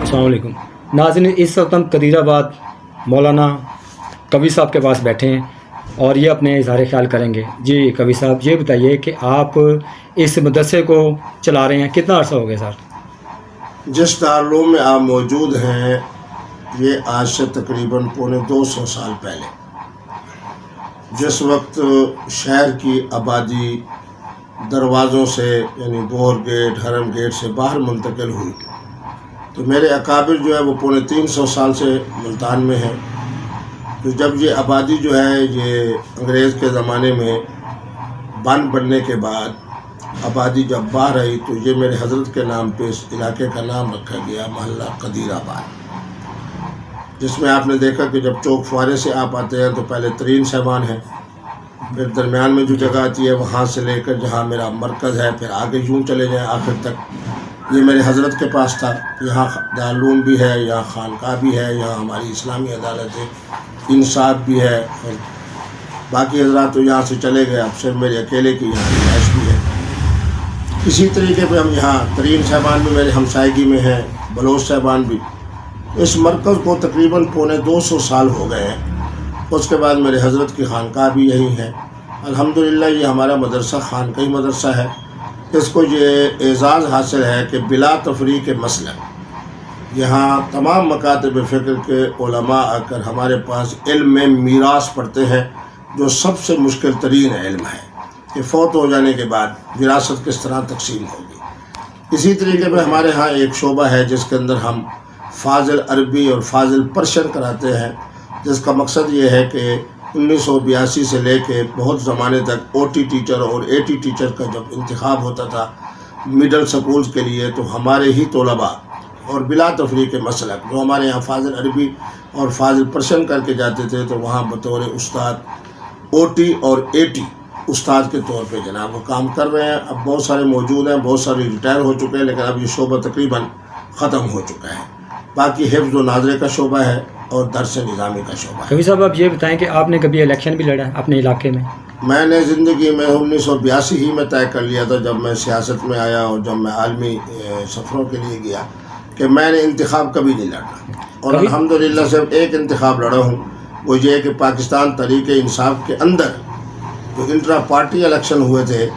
السلام علیکم ناظرین، اس وقت ہم قدیر آباد مولانا کبھی صاحب کے پاس بیٹھے ہیں اور یہ اپنے اظہار خیال کریں گے۔ جی کبھی صاحب، یہ بتائیے کہ آپ اس مدرسے کو چلا رہے ہیں، کتنا عرصہ ہو گیا سر؟ جس دارالعلوم میں آپ موجود ہیں یہ آج سے تقریباً 250 سال پہلے، جس وقت شہر کی آبادی دروازوں سے یعنی گور گیٹ، حرم گیٹ سے باہر منتقل ہوئی، تو میرے اکابر جو ہے وہ 350 سال سے ملتان میں ہیں۔ تو جب یہ آبادی جو ہے یہ انگریز کے زمانے میں بند بننے کے بعد آبادی جب باہر آئی تو یہ میرے حضرت کے نام پہ اس علاقے کا نام رکھا گیا محلہ قدیر آباد، جس میں آپ نے دیکھا کہ جب چوک فوارے سے آپ آتے ہیں تو پہلے ترین صاحبان ہے، پھر درمیان میں جو جگہ آتی ہے وہاں سے لے کر جہاں میرا مرکز ہے، پھر آگے یوں چلے جائیں آخر تک یہ میرے حضرت کے پاس تھا۔ یہاں دارالعلوم بھی ہے، یہاں خانقاہ بھی ہے، یہاں ہماری اسلامی عدالت ہے، انصاف بھی ہے، اور باقی حضرات تو یہاں سے چلے گئے، اب صرف میرے اکیلے کی یہاں رہائش بھی ہے۔ اسی طریقے پہ ہم یہاں ترین صاحبان بھی میرے ہمسائیگی میں ہیں، بلوچ صاحبان بھی۔ اس مرکز کو تقریباً 250 سال ہو گئے ہیں۔ اس کے بعد میرے حضرت کی خانقاہ بھی یہی ہے۔ الحمدللہ یہ ہمارا مدرسہ خانقاہی مدرسہ ہے۔ اس کو یہ اعزاز حاصل ہے کہ بلا تفریق مسلک یہاں تمام مکاتب فکر کے علماء آ کر ہمارے پاس علم میں میراث پڑھتے ہیں، جو سب سے مشکل ترین علم ہے کہ فوت ہو جانے کے بعد وراثت کس طرح تقسیم ہوگی۔ اسی طریقے پہ ہمارے ہاں ایک شعبہ ہے جس کے اندر ہم فاضل عربی اور فاضل پرشین کراتے ہیں، جس کا مقصد یہ ہے کہ 1982 سے لے کے بہت زمانے تک او ٹی ٹیچر اور اے ٹی ٹیچر کا جب انتخاب ہوتا تھا مڈل سکولز کے لیے، تو ہمارے ہی طلباء اور بلا تفریق مسلک جو ہمارے یہاں فاضل عربی اور فاضل پرشین کر کے جاتے تھے، تو وہاں بطور استاد او ٹی اور اے ٹی استاد کے طور پہ جناب وہ کام کر رہے ہیں۔ اب بہت سارے موجود ہیں، بہت سارے ریٹائر ہو چکے ہیں، لیکن اب یہ شعبہ تقریباً ختم ہو چکا ہے۔ باقی حفظ و ناظرے کا شعبہ ہے اور درس نظامی کا شعبہ ہے۔ کبھی صاحب آپ یہ بتائیں کہ آپ نے کبھی الیکشن بھی لڑا ہے اپنے علاقے میں؟ میں نے زندگی میں 1982 ہی میں طے کر لیا تھا جب میں سیاست میں آیا اور جب میں عالمی سفروں کے لیے گیا کہ میں نے انتخاب کبھی نہیں لڑنا، اور الحمدللہ صرف ایک انتخاب لڑا ہوں، وہ یہ کہ پاکستان تحریک انصاف کے اندر جو انٹرا پارٹی الیکشن ہوئے تھے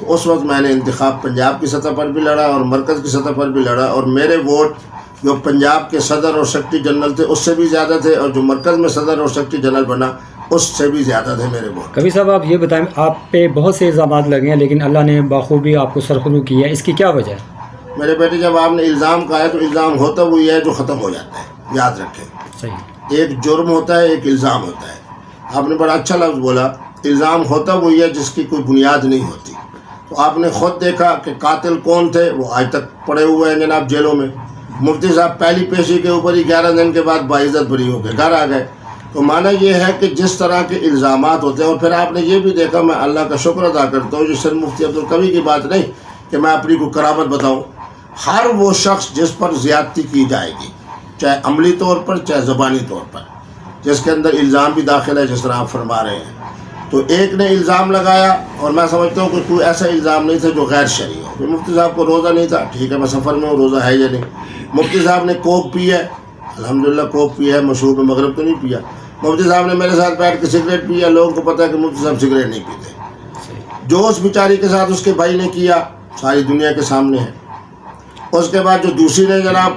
تو اس وقت میں نے انتخاب پنجاب کی سطح پر بھی لڑا اور مرکز کی سطح پر بھی لڑا، اور میرے ووٹ جو پنجاب کے صدر اور سیکرٹری جنرل تھے اس سے بھی زیادہ تھے، اور جو مرکز میں صدر اور سیکرٹری جنرل بنا اس سے بھی زیادہ تھے میرے ووٹ۔ کبھی صاحب آپ یہ بتائیں، آپ پہ بہت سے الزامات لگے ہیں لیکن اللہ نے بخوبی آپ کو سرخرو کیا ہے، اس کی کیا وجہ ہے؟ میرے بیٹے جب آپ نے الزام کہا ہے تو الزام ہوتا وہی ہے جو ختم ہو جاتا ہے، یاد رکھیں۔ صحیح۔ ایک جرم ہوتا ہے، ایک الزام ہوتا ہے۔ آپ نے بڑا اچھا لفظ بولا، الزام ہوتا وہی ہے جس کی کوئی بنیاد نہیں ہوتی۔ تو آپ نے خود دیکھا کہ قاتل کون تھے، وہ آج تک پڑے ہوئے ہیں جناب جیلوں میں۔ مفتی صاحب پہلی پیشی کے اوپر ہی 11 دن کے بعد باعزت بری ہو کے گھر آ گئے۔ تو معنی یہ ہے کہ جس طرح کے الزامات ہوتے ہیں، اور پھر آپ نے یہ بھی دیکھا، میں اللہ کا شکر ادا کرتا ہوں، یہ صرف مفتی عبدالقوی کی بات نہیں کہ میں اپنی کو کرامت بتاؤں، ہر وہ شخص جس پر زیادتی کی جائے گی، چاہے عملی طور پر چاہے زبانی طور پر، جس کے اندر الزام بھی داخل ہے جس طرح آپ فرما رہے ہیں، تو ایک نے الزام لگایا اور میں سمجھتا ہوں کہ کوئی ایسا الزام نہیں تھا جو غیر شرعی ہو۔ مفتی صاحب کو روزہ نہیں تھا، ٹھیک ہے میں سفر میں ہوں، روزہ ہے یا نہیں۔ مفتی صاحب نے کوک پی ہے، الحمدللہ کوک پی ہے، مشروب مغرب تو نہیں پیا۔ مفتی صاحب نے میرے ساتھ بیٹھ کے سگریٹ پیا، لوگوں کو پتہ ہے کہ مفتی صاحب سگریٹ نہیں پیتے۔ جو اس بیچاری کے ساتھ اس کے بھائی نے کیا ساری دنیا کے سامنے ہے۔ اس کے بعد جو دوسری نے جناب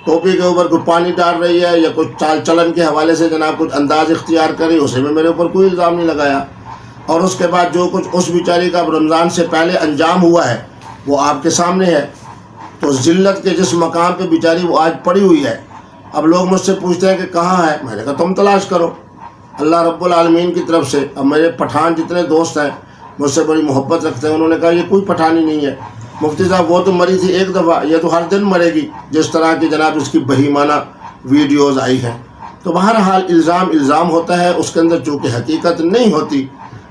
ٹوپی کے اوپر کوئی پانی ڈال رہی ہے یا کچھ چال چلن کے حوالے سے جناب کچھ انداز اختیار کری، اسے میں میرے اوپر کوئی الزام نہیں لگایا۔ اور اس کے بعد جو کچھ اس بیچاری کا رمضان سے پہلے انجام ہوا ہے وہ آپ کے سامنے ہے۔ تو ذلت کے جس مقام پہ بیچاری وہ آج پڑی ہوئی ہے، اب لوگ مجھ سے پوچھتے ہیں کہ کہاں ہے، میں نے کہا تم تلاش کرو اللہ رب العالمین کی طرف سے۔ اب میرے پٹھان جتنے دوست ہیں مجھ سے بڑی محبت رکھتے ہیں، انہوں نے کہا یہ کوئی پٹھانی نہیں ہے مفتی صاحب، وہ تو مری تھی ایک دفعہ، یہ تو ہر دن مرے گی، جس طرح کی جناب اس کی بہیمانہ ویڈیوز آئی ہیں۔ تو بہرحال الزام ہوتا ہے، اس کے اندر چونکہ حقیقت نہیں ہوتی،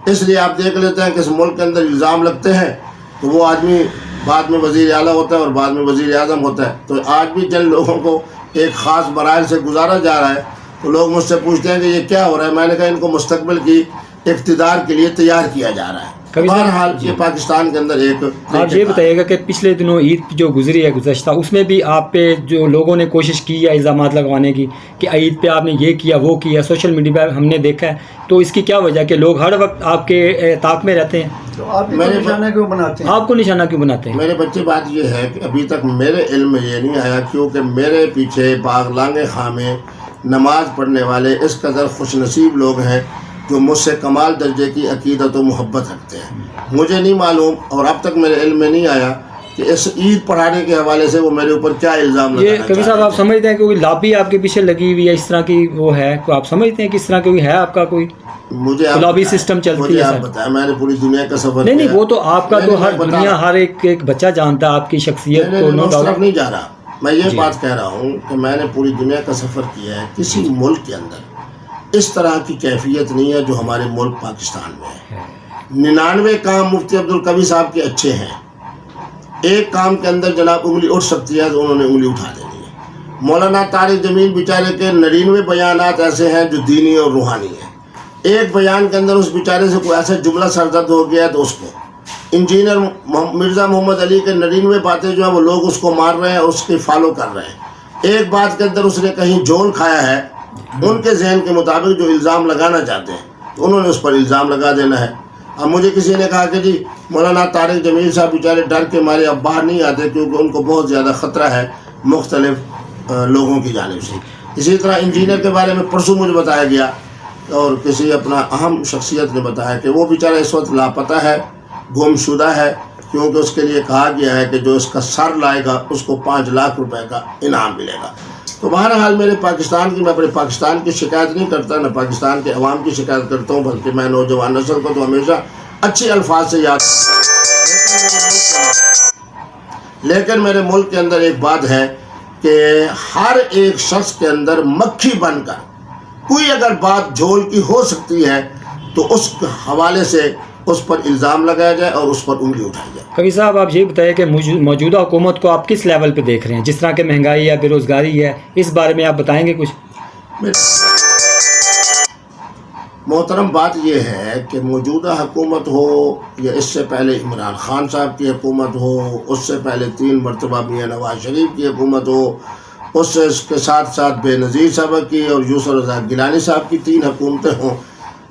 اس لیے آپ دیکھ لیتے ہیں کہ اس ملک کے اندر الزام لگتے ہیں تو وہ آدمی بعد میں وزیر اعلیٰ ہوتا ہے اور بعد میں وزیر اعظم ہوتا ہے۔ تو آج بھی جن لوگوں کو ایک خاص مراحل سے گزارا جا رہا ہے تو لوگ مجھ سے پوچھتے ہیں کہ یہ کیا ہو رہا ہے، میں نے کہا ان کو مستقبل کی اقتدار کے لیے تیار کیا جا رہا ہے۔ کبھی بہرحال یہ پاکستان کے اندر ایک آپ یہ بتائیے گا کہ پچھلے دنوں عید جو گزری ہے گزشتہ، اس میں بھی آپ پہ جو لوگوں نے کوشش کی ہے الزامات لگوانے کی کہ عید پہ آپ نے یہ کیا وہ کیا، سوشل میڈیا پہ ہم نے دیکھا ہے، تو اس کی کیا وجہ کہ لوگ ہر وقت آپ کے طاق میں رہتے ہیں؟ تو آپ کو نشانہ کیوں بناتے ہیں؟ آپ کو نشانہ کیوں بناتے ہیں؟ میرے بچے بات یہ ہے کہ ابھی تک میرے علم میں یہ نہیں آیا، کیونکہ میرے پیچھے باغ لانگ خاں میں نماز پڑھنے والے اس قدر خوش نصیب لوگ ہیں جو مجھ سے کمال درجے کی عقیدت و محبت رکھتے ہیں. مجھے نہیں معلوم اور اب تک میرے علم میں نہیں آیا کہ اس عید پڑھانے کے حوالے سے وہ میرے اوپر کیا الزام لگانا یہ کبھی صاحب آپ سمجھتے ہیں کہ کوئی لابی آپ کے پیچھے لگی ہوئی ہے اس طرح کی وہ ہے، آپ سمجھتے ہیں کہ اس طرح کوئی ہے آپ کا کوئی مجھے لابی سسٹم چلتی ہے؟ مجھے آپ بتائیں، میں نے پوری دنیا کا سفر نہیں کیا. وہ تو آپ کا تو ہر دنیا ہر ایک بچہ جانتا ہے آپ کی شخصیت کو. میں اس طرف نہیں جا رہا، میں یہ بات کہہ رہا ہوں کہ میں نے پوری دنیا کا سفر کیا ہے. کسی ملک کے اندر اس طرح کی کیفیت نہیں ہے جو ہمارے ملک پاکستان میں ہے. 99 کام مفتی عبدالقوی صاحب کے اچھے ہیں، ایک کام کے اندر جناب انگلی اٹھ سکتی ہے تو انہوں نے انگلی اٹھا دینی ہے. مولانا طارق جمیل بیچارے کے 99 بیانات ایسے ہیں جو دینی اور روحانی ہیں. ایک بیان کے اندر اس بیچارے سے کوئی ایسا جملہ سرزد ہو گیا تو اس کو انجینئر مرزا محمد علی کے 99 باتیں جو ہیں وہ لوگ اس کو مار رہے ہیں، اس کی فالو کر رہے ہیں. ایک بات کے اندر اس نے کہیں جول کھایا ہے، ان کے ذہن کے مطابق جو الزام لگانا چاہتے ہیں تو انہوں نے اس پر الزام لگا دینا ہے. اب مجھے کسی نے کہا کہ جی مولانا طارق جمیل صاحب بیچارے ڈر کے مارے اب باہر نہیں آتے کیونکہ ان کو بہت زیادہ خطرہ ہے مختلف لوگوں کی جانب سے. اسی طرح انجینئر کے بارے میں پرسوں مجھے بتایا گیا اور کسی اپنا اہم شخصیت نے بتایا کہ وہ بیچارہ اس وقت لاپتہ ہے، گم شدہ ہے، کیونکہ اس کے لیے کہا گیا ہے کہ جو اس کا سر لائے گا اس کو 5 لاکھ روپے کا انعام ملے گا. تو بہرحال میرے پاکستان کی، میں اپنے پاکستان کی شکایت نہیں کرتا، نہ پاکستان کے عوام کی شکایت کرتا ہوں، بلکہ میں نوجوان نسل کو تو ہمیشہ اچھے الفاظ سے یاد. لیکن میرے ملک کے اندر ایک بات ہے کہ ہر ایک شخص کے اندر مکھی بن کر کوئی اگر بات جھول کی ہو سکتی ہے تو اس حوالے سے اس پر الزام لگایا جائے اور اس پر انگلی اٹھائی جائے. کبھی صاحب آپ یہ بتائیں کہ موجودہ حکومت کو آپ کس لیول پہ دیکھ رہے ہیں؟ جس طرح کہ مہنگائی ہے، بے روزگاری ہے، اس بارے میں آپ بتائیں گے کچھ؟ محترم بات یہ ہے کہ موجودہ حکومت ہو یا اس سے پہلے عمران خان صاحب کی حکومت ہو، اس سے پہلے 3 مرتبہ میاں نواز شریف کی حکومت ہو، اس کے ساتھ ساتھ بے نظیر صاحب کی اور یوسف رضا گیلانی صاحب کی 3 حکومتیں ہوں،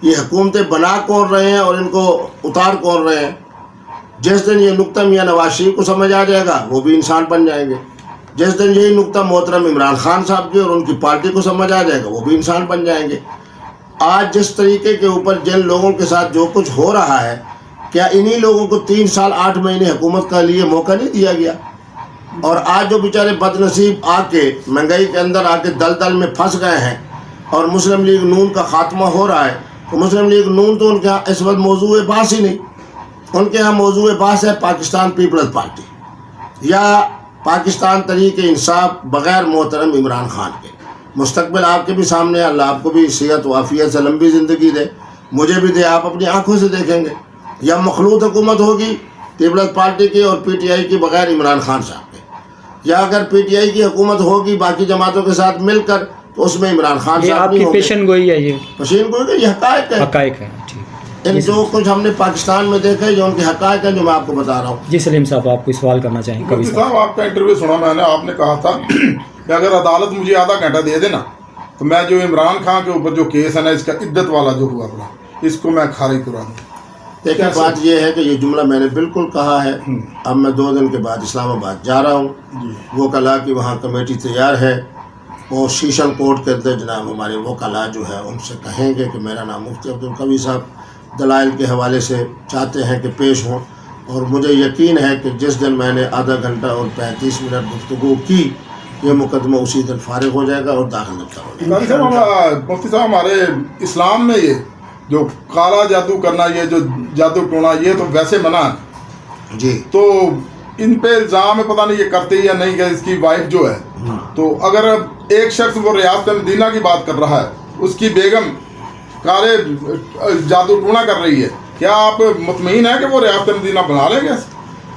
یہ حکومتیں بنا کون رہے ہیں اور ان کو اتار کون رہے ہیں؟ جس دن یہ نقطہ میاں نواز شریف کو سمجھ آ جائے گا وہ بھی انسان بن جائیں گے. جس دن یہی نقطہ محترم عمران خان صاحب کی اور ان کی پارٹی کو سمجھ آ جائے گا وہ بھی انسان بن جائیں گے. آج جس طریقے کے اوپر جن لوگوں کے ساتھ جو کچھ ہو رہا ہے، کیا انہی لوگوں کو 3 سال 8 مہینے حکومت کا لیے موقع نہیں دیا گیا؟ اور آج جو بیچارے بد نصیب آ کے مہنگائی کے اندر آ کے دلدل میں پھنس گئے ہیں اور مسلم لیگ نون کا خاتمہ ہو رہا ہے، تو مسلم لیگ نون تو ان کے ہاں اس وقت موضوع بحث ہی نہیں. ان کے ہاں موضوع بحث ہے پاکستان پیپلز پارٹی یا پاکستان تحریک انصاف بغیر محترم عمران خان کے. مستقبل آپ کے بھی سامنے ہے، اللہ آپ کو بھی صحت و عافیت سے لمبی زندگی دے، مجھے بھی دے، آپ اپنی آنکھوں سے دیکھیں گے. یا مخلوط حکومت ہوگی پیپلز پارٹی کی اور پی ٹی آئی کی بغیر عمران خان صاحب کے، یا اگر پی ٹی آئی کی حکومت ہوگی باقی جماعتوں کے ساتھ مل کر تو اس میں عمران خان صاحب نہیں ہوں گے. پیشن گوئی ہے، یہ پشین گوئی ہے، یہ حقائق ہے. ان جو کچھ ہم نے پاکستان میں دیکھا ہے جو ان کے حقائق ہیں جو میں آپ کو بتا رہا ہوں. جی سلیم صاحب آپ کوئی سوال کرنا چاہیں؟ کبھی صاحب آپ کا انٹرویو سنا میں نے، آپ نے کہا تھا کہ اگر عدالت مجھے آدھا گھنٹہ دے دے نا تو میں جو عمران خان کے اوپر جو کیس ہے نا اس کا عدت والا جو ہوا تھا اس کو میں خارج کرا دوں. دیکھیں بات یہ ہے کہ یہ جملہ میں نے بالکل کہا ہے. اب میں 2 دن کے بعد اسلام آباد جا رہا ہوں، وکلاء کی وہاں کمیٹی تیار ہے، وہ شیشن کورٹ کے اندر جناب ہمارے وکلاء جو ہے ان سے کہیں گے کہ میرا نام مفتی عبدالقوی صاحب دلائل کے حوالے سے چاہتے ہیں کہ پیش ہوں. اور مجھے یقین ہے کہ جس دن میں نے آدھا گھنٹہ اور 35 منٹ گفتگو کی یہ مقدمہ اسی دن فارغ ہو جائے گا اور داخل دفتر ہو جائے گا. مفتی صاحب ہمارے اسلام میں یہ جو کالا جادو کرنا، یہ جو جادو ٹونا، یہ تو ویسے منع ہے جی. تو ان پہ الزام ہے، پتہ نہیں یہ کرتے یا نہیں کہ اس کی وائف جو ہے، تو اگر ایک شخص وہ ریاست مدینہ کی بات کر رہا ہے، اس کی بیگم کالے جادو ٹونا کر رہی ہے، کیا آپ مطمئن ہیں کہ وہ ریاست مدینہ بنا لیں گے؟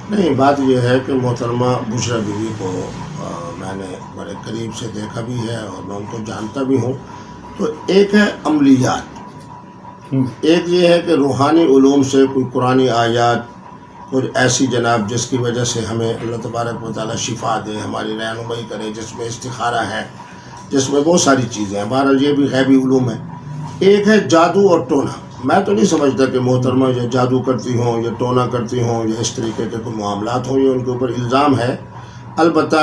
نہیں، بات یہ ہے کہ محترمہ بشرا بیوی کو میں نے بڑے قریب سے دیکھا بھی ہے اور میں ان کو جانتا بھی ہوں. تو ایک ہے عملیات ایک یہ ہے کہ روحانی علوم سے کوئی قرآن آیات کچھ ایسی جناب جس کی وجہ سے ہمیں اللہ تبارک و تعالیٰ شفا دے، ہماری رہنمائی کرے، جس میں استخارہ ہے، جس میں بہت ساری چیزیں ہیں. بہرحال یہ بھی غیبی علوم ہے. ایک ہے جادو اور ٹونا. میں تو نہیں سمجھتا کہ محترمہ یا جادو کرتی ہوں یا ٹونا کرتی ہوں یا اس طریقے کے کوئی معاملات ہوں، یہ ان کے اوپر الزام ہے. البتہ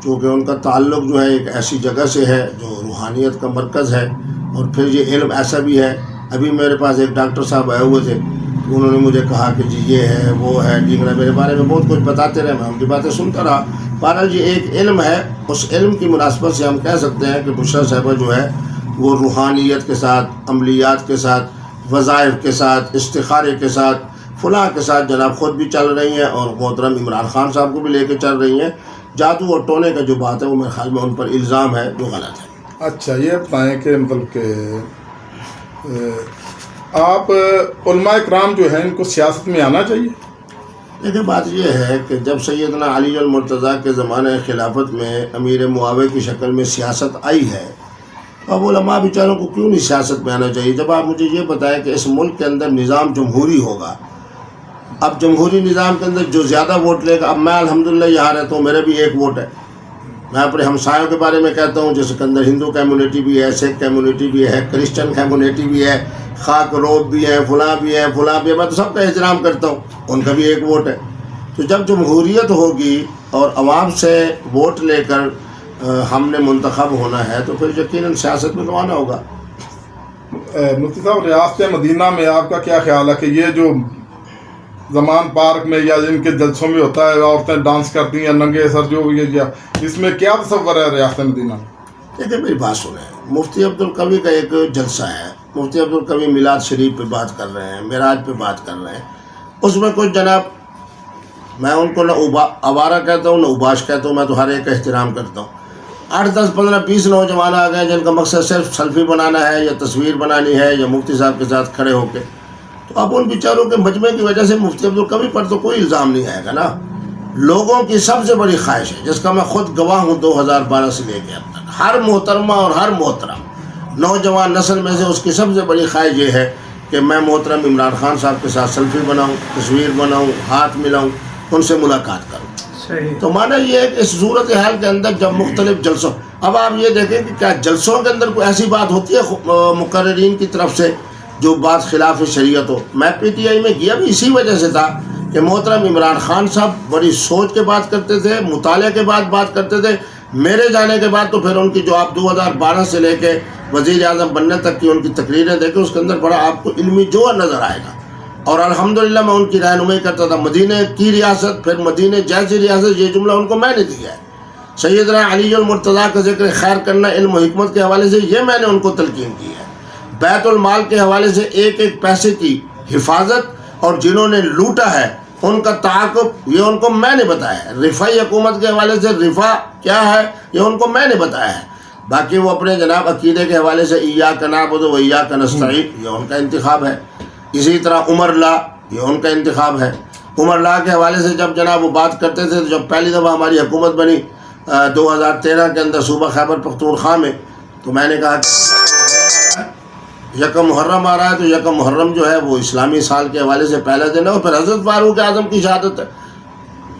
چونکہ ان کا تعلق جو ہے ایک ایسی جگہ سے ہے جو روحانیت کا مرکز ہے، اور پھر یہ علم ایسا بھی ہے. ابھی میرے پاس ایک ڈاکٹر صاحب آئے ہوئے تھے، انہوں نے مجھے کہا کہ جی یہ ہے وہ ہے ڈھینگنا، میرے بارے میں بہت کچھ بتاتے رہے، میں ان کی باتیں سنتا رہا. بہرحال یہ ایک علم ہے. اس علم کی مناسبت سے ہم کہہ سکتے ہیں کہ بشریٰ صاحبہ جو ہے وہ روحانیت کے ساتھ، عملیات کے ساتھ، وظائف کے ساتھ، استخارے کے ساتھ، فلاں کے ساتھ جناب خود بھی چل رہی ہیں، اور محترم عمران خان صاحب کو بھی لے کے چل رہی ہیں. جادو اور ٹونے کا جو بات ہے وہ میرے خیال میں ان پر الزام ہے جو غلط ہے. اچھا یہ بتائیں کہ مطلب کہ آپ علماء اکرام جو ہیں ان کو سیاست میں آنا چاہیے؟ دیکھیں بات یہ ہے کہ جب سیدنا علی المرتضیٰ کے زمانہ خلافت میں امیر معاویہ کی شکل میں سیاست آئی ہے، اب علماء بیچاروں کو کیوں نہیں سیاست میں آنا چاہیے؟ جب آپ مجھے یہ بتائیں کہ اس ملک کے اندر نظام جمہوری ہوگا، اب جمہوری نظام کے اندر جو زیادہ ووٹ لے گا، اب میں الحمدللہ یہاں رہتا ہوں، میرا بھی ایک ووٹ ہے. میں اپنے ہمسایوں کے بارے میں کہتا ہوں، جس کے اندر ہندو کمیونٹی بھی ہے، سکھ کمیونٹی بھی ہے، کرسچن کمیونٹی بھی ہے، خاک روب بھی ہے، فلاں بھی ہے، فلاں بھی ہے، میں تو سب کا احترام کرتا ہوں، ان کا بھی ایک ووٹ ہے. تو جب جمہوریت ہوگی اور عوام سے ووٹ لے کر ہم نے منتخب ہونا ہے تو پھر یقیناً سیاست میں تو آنا ہوگا. مفتی صاحب ریاست مدینہ میں آپ کا کیا خیال ہے کہ یہ جو زمان پارک میں یا ان کے جلسوں میں ہوتا ہے، عورتیں ڈانس کرتی ہیں ننگے سر جو یہ، اس میں کیا تصور ہے ریاست مدینہ میں؟ دیکھیں میری بات سنیں، مفتی عبدالقوی کا ایک جلسہ ہے، مفتی عبدالقوی میلاد شریف پہ بات کر رہے ہیں، معراج پہ بات کر رہے ہیں. اس میں کچھ جناب میں ان کو نہ آوارہ کہتا ہوں نہ اوباش کہتا ہوں، میں تو ہر ایک کا احترام کرتا ہوں. 8 10 15 20 نوجوان آ گئے جن کا مقصد صرف سیلفی بنانا ہے یا تصویر بنانی ہے یا مفتی صاحب کے ساتھ کھڑے ہو کے، تو اب ان بیچاروں کے مجمع کی وجہ سے مفتی عبدالقوی پر تو کوئی الزام نہیں آئے گا نا. لوگوں کی سب سے بڑی خواہش ہے، جس کا میں خود گواہ ہوں 2012 سے لے کے اب تک، ہر محترمہ اور ہر محترم نوجوان نسل میں سے اس کی سب سے بڑی خواہش یہ ہے کہ میں محترم عمران خان صاحب کے ساتھ سیلفی بناؤں، تصویر بناؤں، ہاتھ ملاؤں، ان سے ملاقات کروں. تو مانا یہ ہے کہ اس صورتحال کے اندر جب مختلف جلسوں، اب آپ یہ دیکھیں کہ کیا جلسوں کے اندر کوئی ایسی بات ہوتی ہے مقررین کی طرف سے جو بات خلاف شریعت ہو؟ میں پی ٹی آئی میں گیا بھی اسی وجہ سے تھا کہ محترم عمران خان صاحب بڑی سوچ کے بات کرتے تھے، مطالعے کے بعد بات کرتے تھے. میرے جانے کے بعد تو پھر ان کی جو آپ 2012 سے لے کے وزیر اعظم بننے تک کی ان کی تقریریں دیکھیں، اس کے اندر بڑا آپ کو علمی جوہر نظر آئے گا. اور الحمدللہ میں ان کی رہنمائی کرتا تھا. مدینہ کی ریاست، پھر مدینہ جیسی ریاست، یہ جملہ ان کو میں نے دیا ہے. سیدنا علی المرتضیٰ کا ذکر خیر کرنا علم و حکمت کے حوالے سے، یہ میں نے ان کو تلقین کی ہے. بیت المال کے حوالے سے ایک ایک پیسے کی حفاظت اور جنہوں نے لوٹا ہے ان کا تعاقب، یہ ان کو میں نے بتایا ہے. رفائی حکومت کے حوالے سے رفا کیا ہے یہ ان کو میں نے بتایا ہے. باقی وہ اپنے جناب عقیدے کے حوالے سے ایاک نعبد و ایاک نستعین، یہ ان کا انتخاب ہے. اسی طرح عمر لا، یہ ان کا انتخاب ہے. عمر لا کے حوالے سے جب جناب وہ بات کرتے تھے، تو جب پہلی دفعہ ہماری حکومت بنی 2013 کے اندر صوبہ خیبر پختونخوا میں، تو میں نے کہا کہ یکم محرم آ رہا ہے، تو یکم محرم جو ہے وہ اسلامی سال کے حوالے سے پہلا دن ہے، اور پھر حضرت فاروق اعظم کی شہادت ہے.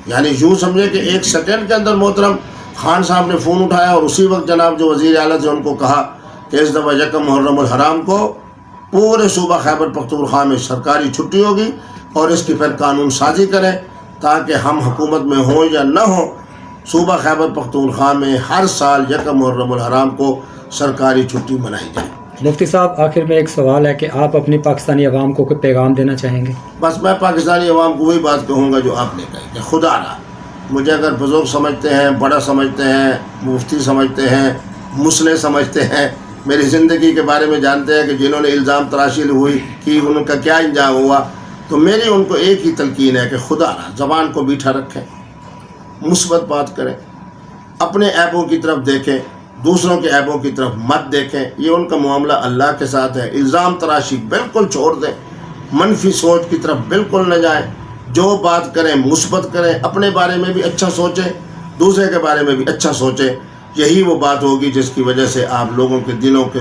یعنی یوں سمجھے کہ ایک سیکنڈ کے اندر محترم خان صاحب نے فون اٹھایا اور اسی وقت جناب جو وزیر اعلیٰ تھے ان کو کہا کہ اس دفعہ یکم محرم الحرام کو پورے صوبہ خیبر پختونخوا میں سرکاری چھٹی ہوگی، اور اس کی پھر قانون سازی کریں تاکہ ہم حکومت میں ہوں یا نہ ہوں، صوبہ خیبر پختونخوا میں ہر سال یکم محرم الحرام کو سرکاری چھٹی منائی جائے. مفتی صاحب آخر میں ایک سوال ہے کہ آپ اپنی پاکستانی عوام کو کوئی پیغام دینا چاہیں گے؟ بس میں پاکستانی عوام کو وہی بات کہوں گا جو آپ نے کہی کہ خدا را مجھے اگر بزرگ سمجھتے ہیں، بڑا سمجھتے ہیں، مفتی سمجھتے ہیں، مسلح سمجھتے ہیں، میری زندگی کے بارے میں جانتے ہیں کہ جنہوں نے الزام تراشی ہوئی کہ ان کا کیا انجام ہوا، تو میری ان کو ایک ہی تلقین ہے کہ خدا را زبان کو میٹھا رکھیں، مثبت بات کریں، اپنے عیبوں کی طرف دیکھیں، دوسروں کے عیبوں کی طرف مت دیکھیں. یہ ان کا معاملہ اللہ کے ساتھ ہے. الزام تراشی بالکل چھوڑ دیں، منفی سوچ کی طرف بالکل نہ جائیں. جو بات کریں مثبت کریں، اپنے بارے میں بھی اچھا سوچیں، دوسرے کے بارے میں بھی اچھا سوچیں. یہی وہ بات ہوگی جس کی وجہ سے آپ لوگوں کے دلوں کے